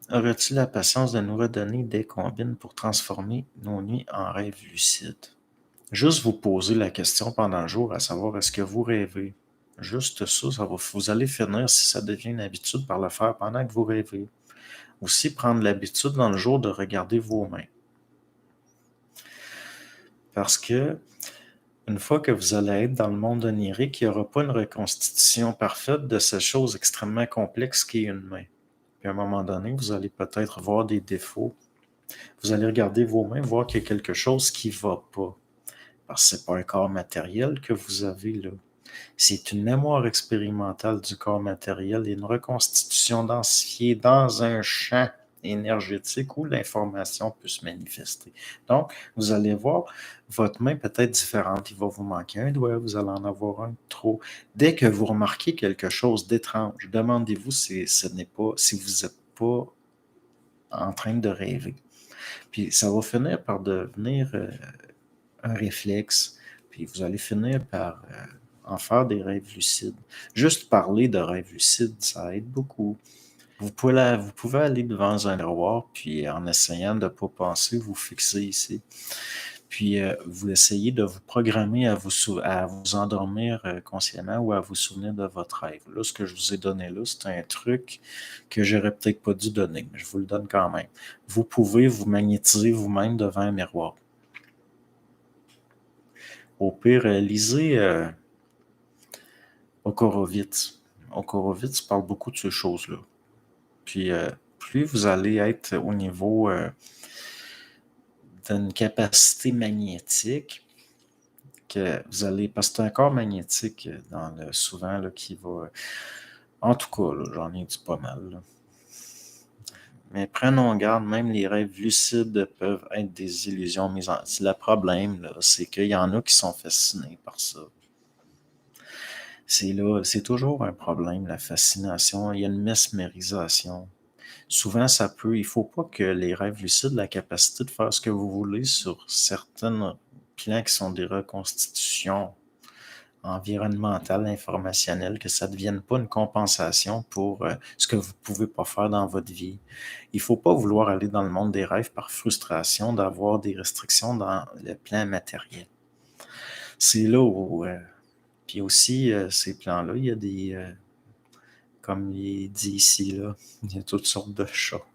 Aurais-tu la patience de nous redonner des combines pour transformer nos nuits en rêves lucides? Juste vous poser la question pendant le jour, à savoir est-ce que vous rêvez? Juste ça, vous allez finir, si ça devient une habitude, par le faire pendant que vous rêvez. Aussi, prendre l'habitude dans le jour de regarder vos mains. Parce que une fois que vous allez être dans le monde onirique, il n'y aura pas une reconstitution parfaite de cette chose extrêmement complexe qui est une main. Puis à un moment donné, vous allez peut-être voir des défauts. Vous allez regarder vos mains, voir qu'il y a quelque chose qui ne va pas. Parce que ce n'est pas un corps matériel que vous avez là. C'est une mémoire expérimentale du corps matériel et une reconstitution densifiée dans un champ énergétique où l'information peut se manifester. Donc, vous allez voir votre main peut-être différente. Il va vous manquer un doigt, vous allez en avoir un de trop. Dès que vous remarquez quelque chose d'étrange, demandez-vous si vous n'êtes pas en train de rêver. Puis ça va finir par devenir un réflexe, puis vous allez finir par en faire des rêves lucides. Juste parler de rêves lucides, ça aide beaucoup. Vous pouvez aller devant un miroir, puis en essayant de ne pas penser, vous fixer ici. Puis vous essayez de vous programmer à vous endormir consciemment ou à vous souvenir de votre rêve. Là, ce que je vous ai donné là, c'est un truc que j'aurais peut-être pas dû donner, mais je vous le donne quand même. Vous pouvez vous magnétiser vous-même devant un miroir. Au pire, lisez Horowitz. Horowitz parle beaucoup de ces choses-là. Puis, plus vous allez être au niveau d'une capacité magnétique, que vous allez, parce que c'est un corps magnétique souvent là, qui va. En tout cas, là, j'en ai dit pas mal. Là. Mais prenons garde, même les rêves lucides peuvent être des illusions mises en. Le problème, là, c'est qu'il y en a qui sont fascinés par ça. C'est toujours un problème, la fascination. Il y a une mesmérisation. Souvent, il faut pas que les rêves lucides, la capacité de faire ce que vous voulez sur certains plans qui sont des reconstitutions environnementales, informationnelles, que ça ne devienne pas une compensation pour ce que vous ne pouvez pas faire dans votre vie. Il ne faut pas vouloir aller dans le monde des rêves par frustration d'avoir des restrictions dans le plan matériel. C'est là où puis aussi, ces plans-là, il y a des, comme il est dit ici, là, il y a toutes sortes de chats.